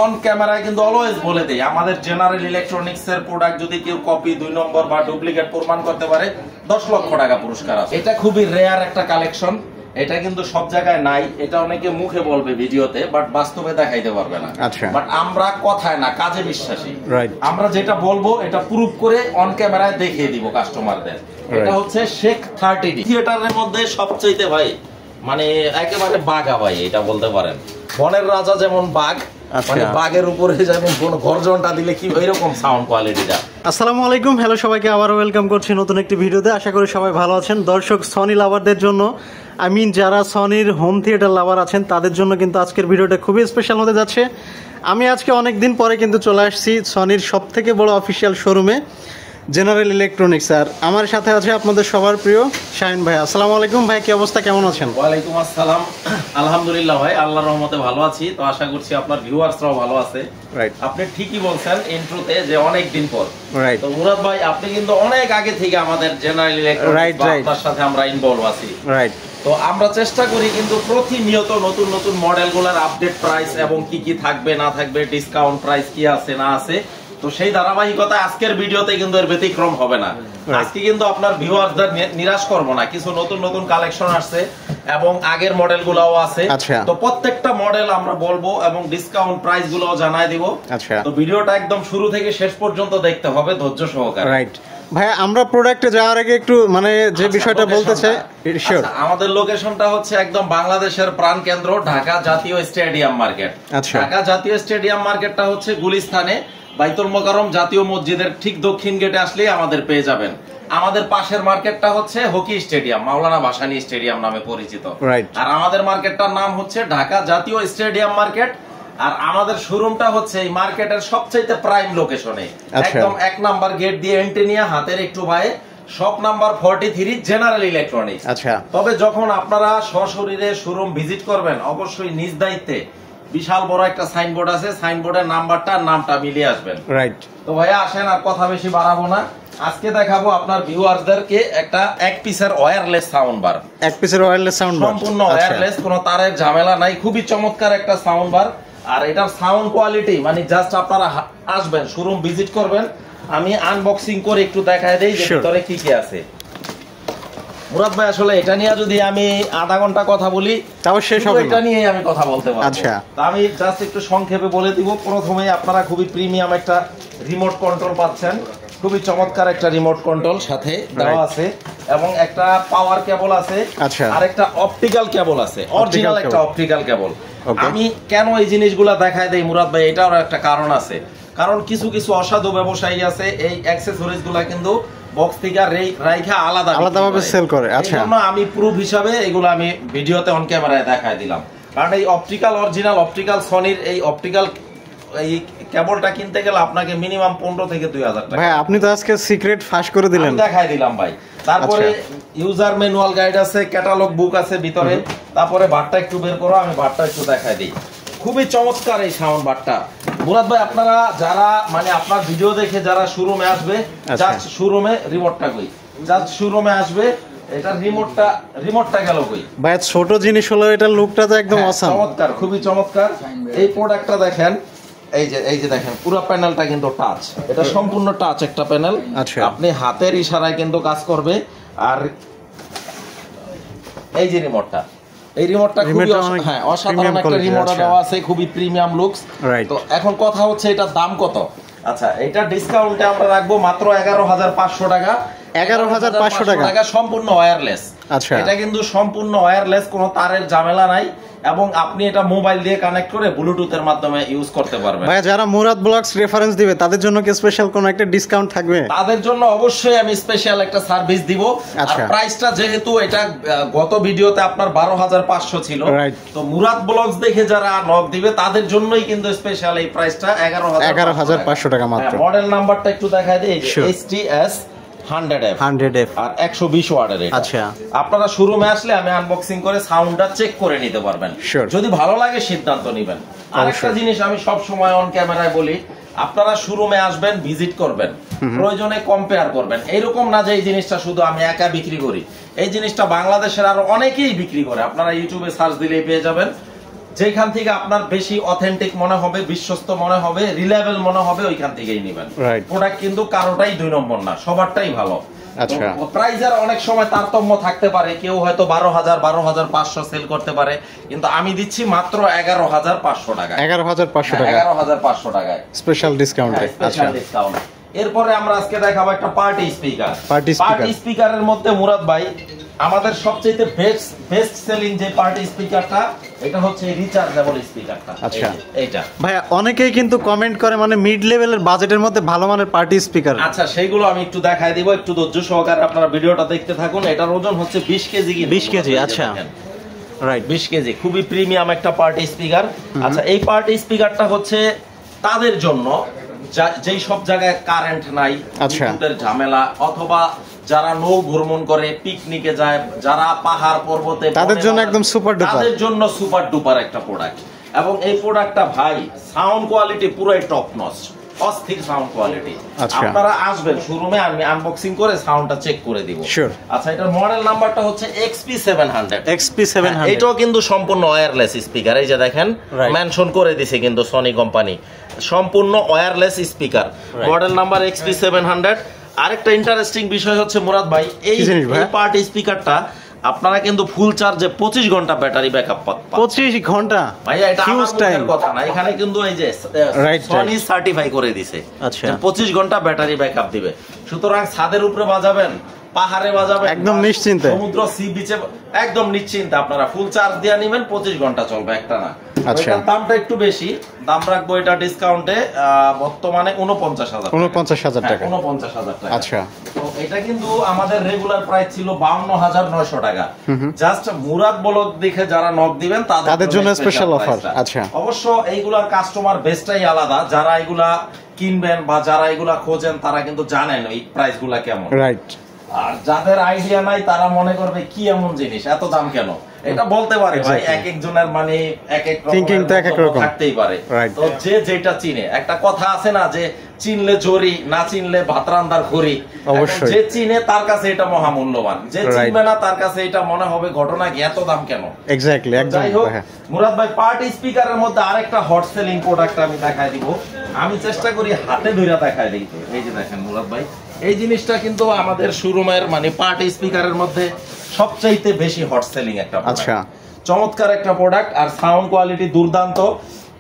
On ক্যামেরায় কিন্তু always বলে দেই, আমাদের জেনারেল ইলেকট্রনিক্স এর প্রোডাক্ট যদি কেউ কপি 2 নম্বর বা ডুপ্লিকেট প্রমাণ করতে পারে 10 লক্ষ টাকা পুরস্কার আছে। এটা খুবই রেয়ার একটা কালেকশন, এটা কিন্তু সব জায়গায় নাই। এটা অনেকে মুখে বলবে ভিডিওতে, বাট বাস্তবে দেখাইতে পারবে না। বাট আমরা কথায় না কাজে বিশ্বাসী। আমরা যেটা বলবো এটা প্রুফ করে অন ক্যামেরায় দেখিয়ে দিব কাস্টমারদের। এটা হচ্ছে শেখ 30D থিয়েটারের মধ্যে সবচেয়ে ভাই মানে একেবারে বাঘা ভাই, এটা বলতে পারেন বনের রাজা যেমন বাঘ, মানে বাঘের উপরে যেমন কোন গর্জনটা দিলে কি এরকম সাউন্ড কোয়ালিটিটা। আসসালামু আলাইকুম, হ্যালো সবাইকে আবারও ওয়েলকাম করছি নতুন একটি ভিডিওতে। আশা করি সবাই ভালো আছেন। দর্শক, সনি লাভারদের জন্য, যারা সনির হোম থিয়েটার লাভার আছেন তাদের জন্য কিন্তু আজকের ভিডিওটা খুবই স্পেশাল হতে যাচ্ছে। আমি আজকে অনেক দিন পরে কিন্তু চলে আসছি সনির সবথেকে বড় অফিসিয়াল শোরুমে, জেনারেল ইলেকট্রনিক্স। আর আমার সাথে আছে আপনাদের সবার প্রিয় শাহিন ভাই। আসসালামু আলাইকুম ভাই, কি অবস্থা, কেমন আছেন? ওয়ালাইকুম আসসালাম, আলহামদুলিল্লাহ ভাই, আল্লাহর রহমতে ভালো আছি। তো আশা করছি আপনার ভিউয়ার্সরাও ভালো আছে। আপনি ঠিকই বলছেন ইন্ট্রোতে যে অনেক দিন পর। তো মুরাদ ভাই, আপনি কিন্তু অনেক আগে থেকে আমাদের জেনারেল ইলেকট্রনিক্স আপনার সাথে আমরা ইনভলভ আছি। তো আমরা চেষ্টা করি কিন্তু প্রতিনিয়ত নতুন নতুন মডেলগুলোর আপডেট প্রাইস এবং কি কি থাকবে না থাকবে, ডিসকাউন্ট প্রাইস কি আছে না আছে, তো সেই ধারাবাহিকতা আজকের ভিডিওতে কিন্তু এর ব্যতিক্রম হবে না। আজকে কিন্তু আপনার ভিউয়ারদের নিরাশ করব না, কিছু নতুন নতুন কালেকশন আসছে এবং আগের মডেলগুলোও আছে। তো প্রত্যেকটা মডেল আমরা বলবো এবং ডিসকাউন্ট প্রাইস গুলোও জানাই দিব। তো ভিডিওটা একদম শুরু থেকে শেষ পর্যন্ত দেখতে হবে ধৈর্য সহকারে। ভাই, আমরা প্রোডাক্টে যাওয়ার আগে একটু মানে যে বিষয়টা বলতে চাই, আমাদের লোকেশনটা হচ্ছে একদম বাংলাদেশের প্রাণকেন্দ্র ঢাকা জাতীয় স্টেডিয়াম মার্কেট। ঢাকা জাতীয় স্টেডিয়াম মার্কেটটা হচ্ছে গুলিস্তানে বাইতুল মোকাররম জাতীয় মসজিদের ঠিক দক্ষিণ গেটে আসলেই আমাদের পেয়ে যাবেন। আমাদের পাশের মার্কেটটা হচ্ছে হকি স্টেডিয়াম, মাওলানা ভাসানী স্টেডিয়াম নামে পরিচিত। আর আমাদের মার্কেটটার নাম হচ্ছে ঢাকা জাতীয় স্টেডিয়াম মার্কেট। আর আমাদের শোরুমটা হচ্ছে এই মার্কেটের সবচেয়ে প্রাইম লোকেশনে, একদম 1 নাম্বার গেট দিয়ে এন্ট্রি নিয়ে হাতের একটু বাইরে শপ নাম্বার 43 জেনারেল ইলেকট্রনিক্স। তবে যখন আপনারা সশরীরে শোরুম ভিজিট করবেন অবশ্যই নিজ দায়িত্বে বিশাল বড় একটা সাইনবোর্ড আছে, সাইনবোর্ডের নাম্বারটা নামটা মিলিয়ে আসবেন। তো ভাইয়া আসেন, আর কথা বেশি বাড়াবো না। আজকে দেখাবো আপনার ভিউয়ারদেরকে একটা এক পিসের ওয়্যারলেস সাউন্ড বার। এক পিসের ওয়্যারলেস সাউন্ড বার, সম্পূর্ণ ওয়্যারলেস, কোনো তারের ঝামেলা নাই, খুবই চমৎকার একটা সাউন্ড বার। আর এটার সাউন্ড কোয়ালিটি মানে জাস্ট আপনারা আসবেন শোরুম ভিজিট করবেন, আমি আনবক্সিং করে একটু দেখায় দেই যে ভিতরে কি কি আছে। মুরাদ ভাই, আসলে এটা নিয়ে যদি আমি আধা ঘন্টা কথা বলি তাও শেষ হবে না, এটা নিয়ে আমি কথা বলতে পারবো। তো আমি জাস্ট একটু সংক্ষেপে বলে দিব। প্রথমে আপনারা খুবই প্রিমিয়াম একটা রিমোট কন্ট্রোল পাচ্ছেন, খুবই চমৎকার একটা রিমোট কন্ট্রোল সাথে দেওয়া আছে এবং একটা পাওয়ার কেবল আছে, আর একটা অপটিক্যাল কেবল আছে, অরিজিনাল একটা অপটিক্যাল কেবল। আমি কেন এই জিনিসগুলা দেখায় দেই মুরাদ ভাই, এটার একটা কারণ আছে। কারণ কিছু কিছু অসাধু ব্যবসায়ী আছে এই অ্যাকসেসরিজ গুলা কিন্তু বক্স থেকে রাইখা আলাদাভাবে সেল করে। এজন্য আমি প্রুফ হিসাবে এগুলো আমি ভিডিওতে অন ক্যামেরায় দেখায় দিলাম। কারণ এই অপটিক্যাল অরিজিনাল অপটিক্যাল সনির এই অপটিক্যাল এই কেবলটা কিনতে গেলে আপনাকে মিনিমাম 15 থেকে 2000 টাকা। ভাই, আপনি তো আজকে সিক্রেট ফাঁস করে দিলেন। দেখাই দিলাম ভাই। তারপরে ইউজার ম্যানুয়াল গাইড আছে, ক্যাটালগ বুক আছে ভিতরে। তারপরে বারটা একটু বের করো, আমি বারটা একটু দেখাই দিই। খুবই চমৎকার এই সাউন্ড বারটা। মুরাদ ভাই, আপনারা যারা মানে আপনার ভিডিও দেখে যারা শোরুমে আসবে, জাস্ট শোরুমে রিমোটটা কই, জাস্ট শোরুমে আসবে, এটা রিমোটটা গেল কই। ভাই, ছোট জিনিস হলো এটার লুকটা তো একদম অসাম, চমৎকার, খুবই চমৎকার। এই প্রোডাক্টটা দেখেন, এই যে দেখেন পুরো প্যানেলটা কিন্তু টাচ, এটা সম্পূর্ণ টাচ একটা প্যানেল। আপনি হাতের ইশারায় কিন্তু কাজ করবে। আর এই যে রিমোটটা, এই রিমোটটা খুবই অসাধারণ একটা রিমোট দেওয়া আছে, খুবই প্রিমিয়াম লুকস। তো এখন কথা হচ্ছে এটার দাম কত। আচ্ছা, এটা ডিসকাউন্টে আমরা রাখবো মাত্র 11,500 টাকা। 11,500 টাকা সম্পূর্ণ ওয়্যারলেস। এটা কিন্তু সম্পূর্ণ ওয়্যারলেস, কোনো তারের ঝামেলা নাই এবং আপনি এটা মোবাইল দিয়ে কানেক্ট করে ব্লুটুথের মাধ্যমে ইউজ করতে পারবেন। ভাই, যারা মুরাদ ব্লগস রেফারেন্স দিবে তাদের জন্য কি স্পেশাল কোনো একটা ডিসকাউন্ট থাকবে? তাদের জন্য অবশ্যই আমি স্পেশাল একটা সার্ভিস দিব। আর প্রাইসটা যেহেতু এটা গত ভিডিওতে আপনার 12,500 ছিল, তো মুরাদ ব্লগস দেখে যারা নক দিবে তাদের জন্যই কিন্তু স্পেশাল এই প্রাইসটা 11,500 টাকা মাত্র। মডেল নাম্বারটা একটু দেখাই দিই, HTS 100F আর 120 ওয়াটের। আপনারা শোরুমে আসলে আমি আনবক্সিং করে সাউন্ডটা চেক করে নিতে পারবেন, যদি ভালো লাগে সিদ্ধান্ত নেবেন। আরেকটা জিনিস আমি সব সময় অন ক্যামেরায় বলি, আপনারা শোরুমে আসবেন, ভিজিট করবেন, প্রয়োজনে কম্পেয়ার করবেন। এইরকম না যে এই জিনিসটা শুধু আমি একা বিক্রি করি, এই জিনিসটা বাংলাদেশের আরো অনেকেই বিক্রি করে। আপনারা ইউটিউবে সার্চ দিলেই পেয়ে যাবেন। যেখান থেকে আপনার বেশি অথেন্টিক মনে হবে, বিশ্বস্ত মনে হবে, রিলায়েবল মনে হবে, ওইখান থেকেই নেবেন। প্রোডাক্ট কিন্তু কারোটাই 2 নম্বর না, সবারটাই ভালো। আচ্ছা, প্রাইসের অনেক সময় তারতম্য থাকতে পারে, কেউ হয়তো 12,500 সেল করতে পারে, কিন্তু আমি দিচ্ছি মাত্র 11,500 টাকা। 11,500 টাকা, 11,500 টাকায় স্পেশাল ডিসকাউন্টে। আচ্ছা, ডিসকাউন্ট। এরপরে আমরা আজকে দেখাবো একটা পার্টি স্পিকার। পার্টি স্পিকারের মধ্যে মুরাদ ভাই আমাদের সবচেয়ে বেস্ট সেলিং যে পার্টি স্পিকারটা, এটা হচ্ছে রিচার্জেবল স্পিকারটা। আচ্ছা, এইটা ভাই অনেকেই কিন্তু কমেন্ট করে মানে মিড লেভেলের বাজেটের মধ্যে ভালো মানের পার্টি স্পিকার। আচ্ছা, সেইগুলো আমি একটু দেখাই দিব, একটু ধৈর্য সহকারে আপনারা ভিডিওটা দেখতে থাকুন। এটার ওজন হচ্ছে 20 কেজি। 20 কেজি, আচ্ছা রাইট, 20 কেজি, খুবই প্রিমিয়াম একটা পার্টি স্পিকার। আচ্ছা, এই পার্টি স্পিকারটা হচ্ছে তাদের জন্য যেই সব জায়গায় কারেন্ট নাই, বিদ্যুতের ঝামেলা, অথবা যারা নৌ ভ্রমণ করে, পিকনিকে যায়, যারা পাহাড় পর্বতে, তাদের জন্য একদম সুপার ডুপার, তাদের জন্য সুপার ডুপার একটা প্রোডাক্ট। এবং এই প্রোডাক্টটা ভাই সাউন্ড কোয়ালিটি পুরাই টপ নচ, অস্থির সাউন্ড কোয়ালিটি। আপনারা আসবেন শোরুমে, আমি আনবক্সিং করে সাউন্ডটা চেক করে দিব। আচ্ছা, এটার মডেল নাম্বারটা হচ্ছে XP700। XP700 এটাও কিন্তু সম্পূর্ণ ওয়্যারলেস স্পিকার। এই যে দেখেন মেনশন করে দিছে কিন্তু সনি কোম্পানি, সম্পূর্ণ wireless speaker. Model number XP700। আরেকটা ইন্টারেস্টিং বিষয় হচ্ছে মুরাদ ভাই, এই পার্টি স্পিকারটা আপনারা কিন্তু ফুল চার্জে 25 ঘন্টা ব্যাটারি ব্যাকআপ পাবেন। 25 ঘন্টা ভাইয়া, এটা হিউজ টাইম কথা না, এখানে কিন্তু এই যে সনি সার্টিফাই করে দিছে। আচ্ছা, 25 ঘন্টা ব্যাটারি ব্যাকআপ দিবে। সুতরাং ছাদের উপরে বাজাবেন, পাহাড়ে বাজাবেন, একদম নিশ্চিন্তে, সমুদ্র সি বিচে একদম নিশ্চিন্তে আপনারা ফুল চার্জ দিয়ে নেবেন, 25 ঘন্টা চলবে একটা না। আচ্ছা, দামটা একটু বেশি, দাম রাখবো এটা ডিসকাউন্টে বর্তমানে 49,000 টাকা। 49,000 টাকা। আচ্ছা, তো এটা কিন্তু আমাদের রেগুলার প্রাইস ছিল 52,900 টাকা। জাস্ট মুরাদ ব্লগ দেখে যারা নক দিবেন তাদের জন্য স্পেশাল অফার। আচ্ছা, অবশ্য এইগুলার কাস্টমার বেসটাই আলাদা, যারা এগুলা কিনবেন বা যারা এগুলা খোঁজেন তারা কিন্তু জানেন এই প্রাইসগুলা কেমন। রাইট। আর যাদের আইডিয়া নাই তারা মনে করবে কি এমন জিনিস, এত দাম কেন, এটা বলতে পারে ভাই, এক একজনের মানে এক এক থিংকিং তো এক এক রকম থাকতেই পারে। তো যে যেটা চিনে, একটা কথা আছে না যে চিনলে জরি, না চিনলে ভাত রান্দার খড়ি। যে চিনে তার কাছে এটা মহামূল্যবান, যে চিনবে না তার কাছে এটা মনে হবে ঘটনা কি, এত দাম কেন। এক্স্যাক্টলি, একদম। মুরাদ ভাই, পার্টি স্পিকারের মধ্যে আরেকটা হট সেলিং প্রোডাক্ট আমি দেখাই দিব, আমি চেষ্টা করি হাতে ধরে দেখাই দিই। এই যে দেখেন মুরাদ ভাই, এই জিনিসটা কিন্তু আমাদের শোরুমের মানে পার্টি স্পিকারের মধ্যে সবচাইতে বেশি হট সেলিং একটা। আচ্ছা, চমৎকার একটা প্রোডাক্ট, আর সাউন্ড কোয়ালিটি দুর্দান্ত।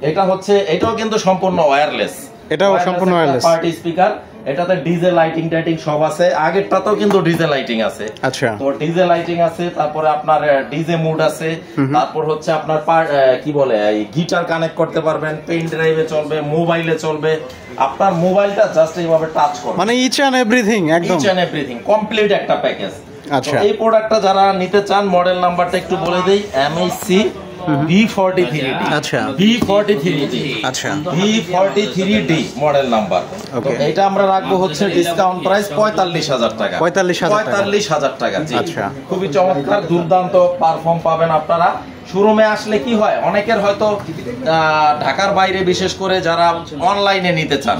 এটা হচ্ছে, এটাও কিন্তু সম্পূর্ণ ওয়্যারলেস, এটাও সম্পূর্ণ ওয়্যারলেস পার্টি স্পিকার। এটাতে ডিজে লাইটিং টাইটিং সব আছে, আগেরটাতেও কিন্তু ডিজে লাইটিং আছে। আচ্ছা, তো ডিজে লাইটিং আছে, তারপরে আপনার ডিজে মুড আছে, তারপর হচ্ছে আপনার কি বলে গিটার কানেক্ট করতে পারবেন, পেন ড্রাইভে চলবে, মোবাইলে চলবে, আপনার মোবাইলটা জাস্ট এইভাবে টাচ করবে, মানে ইচ এন্ড এভরিথিং, একদম ইচ এন্ড এভরিথিং কমপ্লিট একটা প্যাকেজ। আচ্ছা, এই প্রোডাক্টটা যারা নিতে চান, মডেল নাম্বারটা একটু বলে দেই, MHC V43D। আচ্ছা, V43D। আচ্ছা, V43D মডেল নাম্বার। তো এটা আমরা রাখবো হচ্ছে ডিসকাউন্ট প্রাইস 45,000 টাকা। 45,000 টাকা। আচ্ছা, খুবই চমৎকার, দুর্দান্ত পারফর্ম পাবেন আপনারা। শোরুমে আসলে কি হয়, অনেকের হয়তো ঢাকার বাইরে বিশেষ করে যারা অনলাইনে নিতে চান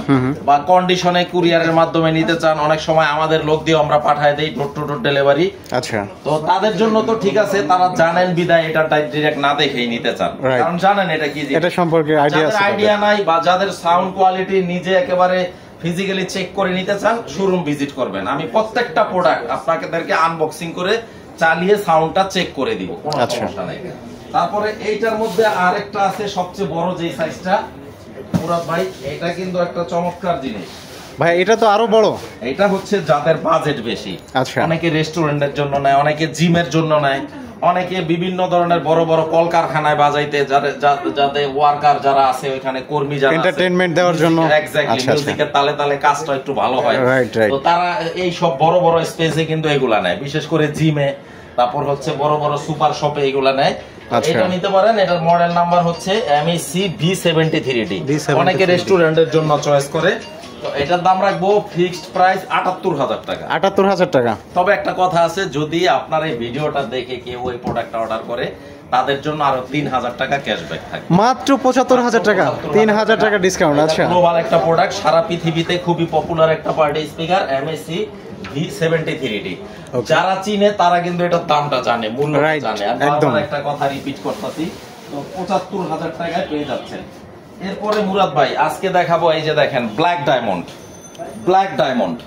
বা কন্ডিশনে কুরিয়ারের মাধ্যমে নিতে চান, অনেক সময় আমাদের লোক দিয়ে আমরা পাঠায় দেই, ডোর টু ডোর ডেলিভারি। আচ্ছা, তো তাদের জন্য তো ঠিক আছে, তারা জানেন বিদায় এটা ডাইরেক্ট না দেখেই নিতে চান, কারণ জানেন এটা কি, এটা সম্পর্কে আইডিয়া নাই, বা যাদের সাউন্ড কোয়ালিটি নিজে একেবারে ফিজিক্যালি চেক করে নিতে চান, শোরুম ভিজিট করবেন। আমি প্রত্যেকটা প্রোডাক্ট আপনাদেরকে আনবক্সিং করে চালিয়ে সাউন্ডটা চেক করে দিব, কোনো সমস্যা নাই। তারপরে এইটার মধ্যে আরেকটা আছে সবচেয়ে বড় যে সাইজটা মুরাদ ভাই, এটা কিন্তু একটা চমৎকার জিনিস ভাই, এটা তো আরো বড়। এটা হচ্ছে যাদের বাজেট বেশি, অনেকে রেস্টুরেন্টের জন্য নেয়, অনেকে জিমের জন্য নেয়, অনেকে বিভিন্ন ধরনের বড় বড় কলকারখানায় বাজাইতে, যাদের ওয়ার্কার যারা আছে ওইখানে কর্মী যারা এন্টারটেইনমেন্ট দেওয়ার জন্য, এক্স্যাক্টলি মিউজিকের তালে তালে কাজটা একটু ভালো হয়, তো তারা এই সব বড় বড় স্পেসে কিন্তু এগুলা নেয়, বিশেষ করে জিমে, তারপর হচ্ছে বড় বড় সুপার শপে এগুলা নেয়। এটা নিতে পারেন। এটার মডেল নাম্বার হচ্ছে MHC V73D। অনেকে রেস্টুরেন্টের জন্য চয়েস করে, তো এটার দাম রাখবো ফিক্সড প্রাইস 78,000 টাকা। 78,000 টাকা। তবে একটা কথা আছে, যদি আপনার এই ভিডিওটা দেখে কেউ ওই প্রোডাক্টটা অর্ডার করে, তাদের জন্য আরো 3,000 টাকা ক্যাশব্যাক থাকবে। মাত্র 75,000 টাকা, 3,000 টাকা ডিসকাউন্ট। আচ্ছা, গ্লোবাল একটা প্রোডাক্ট, সারা পৃথিবীতে খুবই পপুলার একটা পার্টি স্পিকার, MHC V73D। যারা চিনে তারা কিন্তু এটার দামটা জানে, মূল্যটা জানে। আর একটা কথা রিপিট করতেছি, তো ৭৫,০০০ টাকায় পেয়ে যাচ্ছেন। এরপরে মুরাদ ভাই আজকে দেখাবো এই যে দেখেন ব্ল্যাক ডায়মন্ড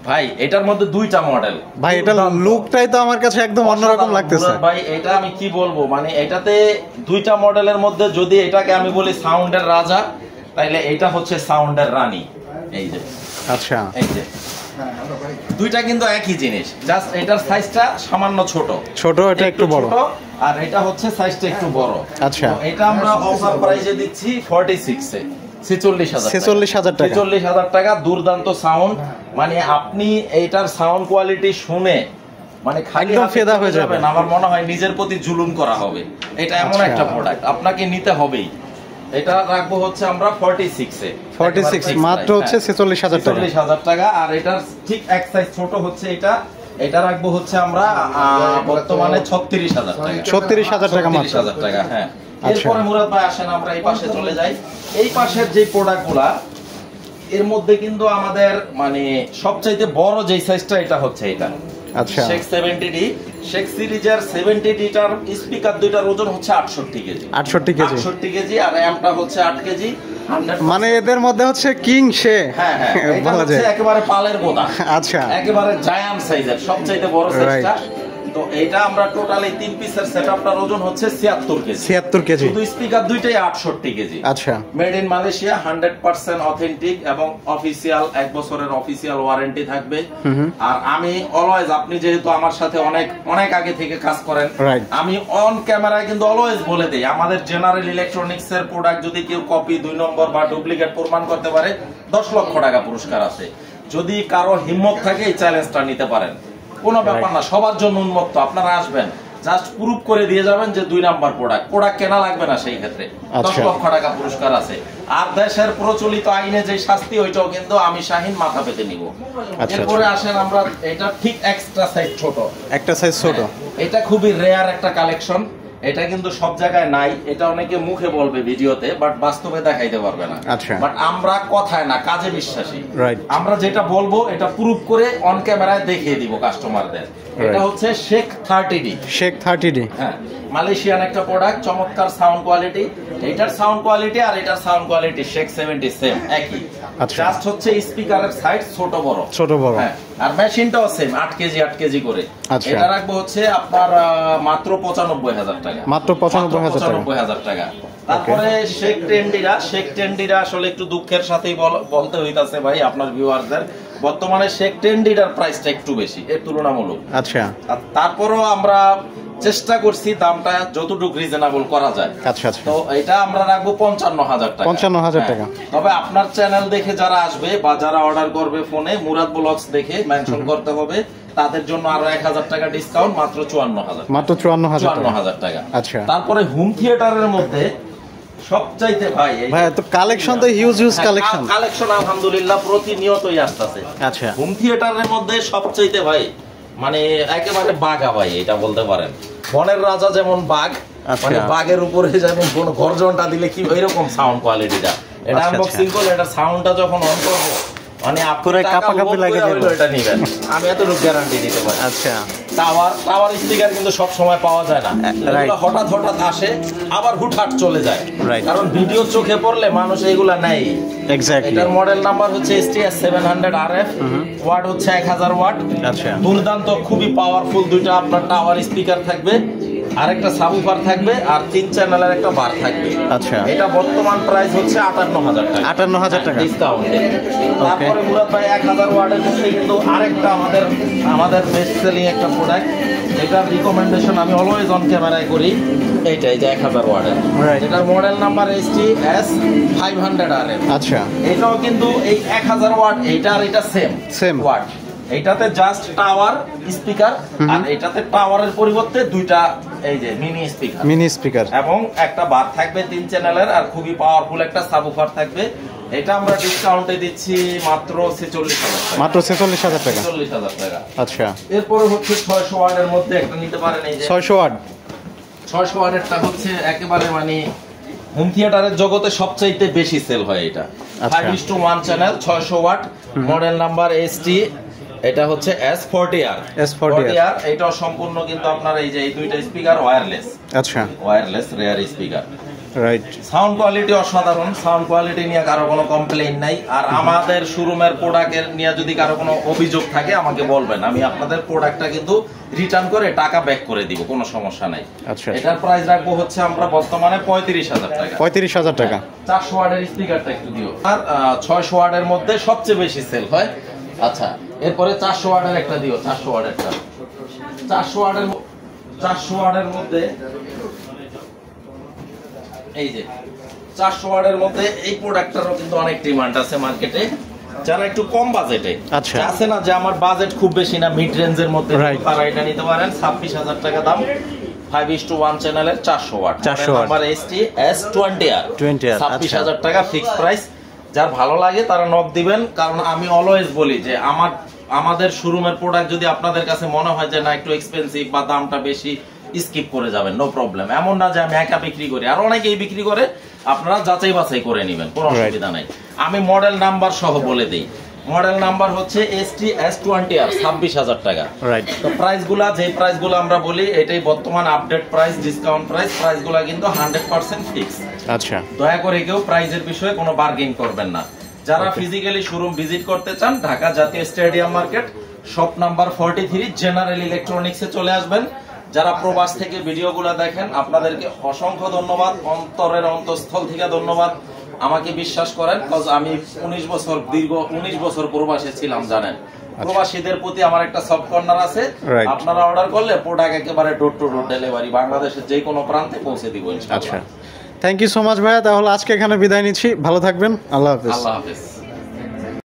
ভাই, এটার মধ্যে দুইটা মডেল ভাই। এটা লুকটাই তো আমার কাছে একদম অন্যরকম লাগতেছে ভাই। এটা আমি কি বলবো, মানে এটাতে দুইটা মডেলের মধ্যে যদি এটাকে আমি বলি সাউন্ডের রাজা, তাইলে এটা হচ্ছে সাউন্ডের রানী। এই যে আচ্ছা, এই যে দুইটা কিন্তু একই জিনিস, জাস্ট এটার সাইজটা সামান্য ছোট, এটা একটু বড়, আর এটা হচ্ছে সাইজটা একটু বড়। আচ্ছা, এটা আমরা অফার প্রাইসে দিচ্ছি 46 এ 46,000 টাকা। দুর্দান্ত সাউন্ড, মানে আপনি এইটার সাউন্ড কোয়ালিটি শুনে মানে একদম ফেদা হয়ে যাবেন। আমার মনে হয় নিজের প্রতি জুলুম করা হবে। এটা এমন একটা প্রোডাক্ট আপনাকে নিতে হবেই। এটা রাখবো হচ্ছে আমরা 46 এ, 46 মাত্র হচ্ছে 46,000 টাকা। আর এটার ঠিক এক সাইজ ছোট হচ্ছে এটা রাখবো হচ্ছে আমরা বর্তমানে 36,000 টাকা। 36,000 টাকা মাত্র। 36,000 টাকা, হ্যাঁ। এরপরে মুরাদ ভাই আসেন আমরা এই পাশে চলে যাই। এই পাশের যে প্রোডাক্টগুলা, এর মধ্যে কিন্তু আমাদের মানে সবচাইতে বড় যে সাইজটা এটা হচ্ছে এটা। আচ্ছা, শেখ 70D, শেখ সিরিজের 70D টার স্পিকার দুইটার ওজন হচ্ছে 68 কেজি। 68 কেজি আর অ্যাম্পটা হচ্ছে 8 কেজি। মানে এদের মধ্যে হচ্ছে কিং সে। হ্যাঁ, এটা হচ্ছে একেবারে পালের বোদা। আচ্ছা, একেবারে জায়ান্ট সাইজের, সবচাইতে বড় সাইজটা। তো এটা আমরা টোটালি 3 পিসের সেটআপটার ওজন হচ্ছে 76 কেজি। শুধু স্পিকার দুইটাই 68 কেজি। আচ্ছা, মেড ইন মালয়েশিয়া, 100% অথেন্টিক এবং অফিসিয়াল 1 বছরের অফিসিয়াল ওয়ারেন্টি থাকবে। আর আমি অলওয়েজ, আপনি যেহেতু আমার সাথে অনেক আগে থেকে কাজ করেন, আমি অন ক্যামেরায় কিন্তু অলওয়েজ বলে দেই, আমাদের জেনারেল ইলেকট্রনিক্স এর প্রোডাক্ট যদি কেউ কপি 2 নম্বর বা ডুপ্লিকেট প্রমাণ করতে পারে 10 লক্ষ টাকা পুরস্কার আছে। যদি কারো হিম্মত থাকে এই চ্যালেঞ্জটা নিতে পারেন, কোনো ব্যাপার না, সবার জন্য উন্মুক্ত। আপনারা আসবেন, জাস্ট প্রুফ করে দিয়ে যাবেন যে 2 নাম্বার প্রোডাক্ট কেনা লাগবে না, সেই ক্ষেত্রে 10 লক্ষ টাকা পুরস্কার আছে। আর দেশের প্রচলিত আইনে যে শাস্তি, ওইটাও কিন্তু আমি শাহিন মাথা পেতে নিব। এরপরে আসেন আমরা এটা ঠিক এক্সট্রা সাইজ ছোট, একটা সাইজ ছোট। এটা খুবই রেয়ার একটা কালেকশন, এটা কিন্তু সব জায়গায় নাই। এটা অনেকে মুখে বলবে ভিডিওতে, বাট বাস্তবে দেখাইতে পারবে না। বাট আমরা কথায় না কাজে বিশ্বাসী। আমরা যেটা বলবো এটা প্রুফ করে অন ক্যামেরায় দেখিয়ে দিব কাস্টমারদের। এটা হচ্ছে শেখ 30D। হ্যাঁ, মালয়েশিয়ান একটা প্রোডাক্ট, চমৎকার সাউন্ড কোয়ালিটি। এটার সাউন্ড কোয়ালিটি আর এটার সাউন্ড কোয়ালিটি শেখ 70 সেম, একই। জাস্ট হচ্ছে স্পিকারের সাইজ ছোট বড়। হ্যাঁ, আর মেশিনটাও সেম, 8 কেজি করে। এটা রাখবো হচ্ছে আপনার মাত্র 95,000 টাকা। মাত্র 95,000 টাকা। তারপরে শেখ টেন্ডিরা আসলে একটু দুঃখের সাথেই বলতে হইতাছে ভাই আপনার ভিউয়ারদের, বর্তমানে শেখ টেন্ডিরার প্রাইসটা একটু বেশি এর তুলনামূলক। আচ্ছা, তারপরও আমরা চেষ্টা করছি দামটা যতটুকু রিজনেবল করা যায়। আচ্ছা, তো এটা আমরা রাখবো 55,000 টাকা। 55,000 টাকা। তবে আপনার চ্যানেল দেখে যারা আসবে বা যারা অর্ডার করবে ফোনে মুরাদ ব্লগস দেখে মেনশন করতে হবে, তাদের জন্য আরো 1,000 টাকা ডিসকাউন্ট, মাত্র 54,000 টাকা। আচ্ছা, তারপরে হোম থিয়েটারের মধ্যে সবচাইতে ভাই তো কালেকশন তো হিউজ কালেকশন আলহামদুলিল্লাহ প্রতিনিয়তই আসতেছে। আচ্ছা, হোম থিয়েটারের মধ্যে সবচাইতে ভাই মানে একেবারে বাঘা ভাই, এটা বলতে পারেন বনের রাজা যেমন বাঘ, মানে বাঘের উপরে যেমন কোন গর্জনটা দিলে কি এরকম সাউন্ড কোয়ালিটিটা। এটা আনবক্সিং করলে এটা সাউন্ডটা যখন অন করব মানে আপনার কাঁপাকাঁপি লাগে যাবে, এটা নেবেন, আমি এতটুকু গ্যারান্টি দিতে পারি। আচ্ছা, টাওয়ার স্পিকার কিন্তু সব সময় পাওয়া যায় না, এগুলো হঠাৎ আসে আবার হুটহাট চলে যায়, কারণ ভিডিও চোখে পড়লে মানুষ এগুলা নেয়। এটার মডেল নাম্বার হচ্ছে STS 700 RF, ওয়াট হচ্ছে 1000 ওয়াট। আচ্ছা, দুর্দান্ত, খুবই পাওয়ারফুল দুইটা আপনার টাওয়ার স্পিকার থাকবে, আরেকটা সাবউফার থাকবে, আর 3 চ্যানেলের একটা বার থাকবে। আচ্ছা, এটা বর্তমান প্রাইস হচ্ছে 58,000 টাকা। 58,000 টাকা ডিসকাউন্টে। তারপরে মুরাদ ভাই 1000 ওয়াটের মধ্যে কিন্তু আরেকটা আমাদের বেস্ট সেলিং একটা প্রোডাক্ট, এটার রিকমেন্ডেশন আমি অলওয়েজ অন ক্যামেরায় করি। এইটাই যে 1000 ওয়াটের, এটার মডেল নাম্বার STS 500 RF। আচ্ছা, এটাও কিন্তু এই 1000 ওয়াট, এইটা আর এটা সেম ওয়াট। এইটাতে জাস্ট টাওয়ার স্পিকার, আর এটাতে টাওয়ারের পরিবর্তে দুইটা এই যে মিনি স্পিকার এবং একটা বার থাকবে 3 চ্যানেলের, আর খুবই পাওয়ারফুল একটা সাবউফার থাকবে। এটা আমরা ডিসকাউন্টে দিচ্ছি মাত্র 46,000 টাকা। আচ্ছা, এরপরে হচ্ছে 600 ওয়াটের মধ্যে একটা নিতে পারেন, এই যে 600 ওয়াটেরটা হচ্ছে একেবারে মানে হোম থিয়েটারের জগতে সবচাইতে বেশি সেল হয়। এটা 5:1 চ্যানেল, 600 ওয়াট, মডেল নাম্বার এটা হচ্ছে S40R। S40R এটাও সম্পূর্ণ কিন্তু আপনার এই যে এই দুইটা স্পিকার ওয়্যারলেস। আচ্ছা, wireless rare speaker. Right. Sound quality অসাধারণ, সাউন্ড কোয়ালিটি নিয়ে কারো কোনো কমপ্লেইন নাই। আর আমাদের শোরুমের প্রোডাক্টের নিয়ে যদি কারো কোনো অভিযোগ থাকে আমাকে বলবেন, আমি আপনাদের প্রোডাক্টটা কিন্তু রিটার্ন করে টাকা ব্যাক করে দিব, কোনো সমস্যা নাই। আচ্ছা, এটার প্রাইস রাখবো হচ্ছে আমরা বর্তমানে 35,000 টাকা। 35,000 টাকা। 400 ওয়াটের স্পিকারটা একটু দিও। আর 600 ওয়াটের মধ্যে সবচেয়ে বেশি সেল হয়। আচ্ছা, এরপরে 400 ওয়াটের একটা দিও, 400 ওয়াটেরটা। 400 ওয়াটের মধ্যে এই যে 400 ওয়াটের মধ্যে এই প্রোডাক্টটারও কিন্তু অনেক ডিমান্ড আছে মার্কেটে। যারা একটু কম বাজেটে আচ্ছা আছে না যে আমার বাজেট খুব বেশি না, মিড রেঞ্জের মধ্যে, তারা এটা নিতে পারেন। 26,000 টাকা দাম, 5:1 চ্যানেলের 400 ওয়াট। 400 ওয়াট নাম্বার S20R 26,000 টাকা ফিক্স প্রাইস। যার ভালো লাগে তারা নক দিবেন, কারণ আমি অলওয়েজ বলি যে আমাদের শোরুমের প্রোডাক্ট যদি আপনাদের কাছে মনে হয় যে না একটু এক্সপেন্সিভ বা দামটা বেশি, স্কিপ করে যাবেন, নো প্রবলেম। এমন না যে আমি একা বিক্রি করি, আর অনেকেই বিক্রি করে, আপনারা যাচাই বাছাই করে নেবেন, কোনো অসুবিধা নাই। আমি মডেল নাম্বার সহ বলে দিই। মডেল নাম্বার হচ্ছে S20R 26,000 টাকা। রাইট। তো প্রাইসগুলা, যে প্রাইসগুলো আমরা বলি এটাই বর্তমান আপডেট প্রাইস, ডিসকাউন্ট প্রাইস। প্রাইসগুলো কিন্তু 100% ফিক্স। আচ্ছা, দয়া করে কেউ প্রাইসের বিষয়ে কোনো বার্গেইন করবেন না। যারা ফিজিক্যালি শোরুম ভিজিট করতে চান, ঢাকা জাতীয় stadium market, shop number 43, general ইলেকট্রনিক্সে চলে আসবেন। যারা প্রবাস থেকে ভিডিওগুলো দেখেন, আপনাদেরকে অসংখ্য ধন্যবাদ, অন্তরের অন্তঃস্থল থেকে ধন্যবাদ। আমাকে বিশ্বাস করেন, আমি 19 বছর প্রবাসে ছিলাম, জানেন। প্রবাসীদের প্রতি আমার একটা সফট কর্নার আছে। আপনারা অর্ডার করলে প্রোডাক্ট একেবারে ডোর টু ডোর ডেলিভারি, বাংলাদেশের যে কোনো প্রান্তে পৌঁছে দিব ইনশাআল্লাহ। আচ্ছা, থ্যাংক ইউ সো মাচ ভাইয়া। তাহলে আজকে এখানে বিদায় নিচ্ছি, ভালো থাকবেন, আল্লাহ হাফেজ। আল্লাহ হাফেজ।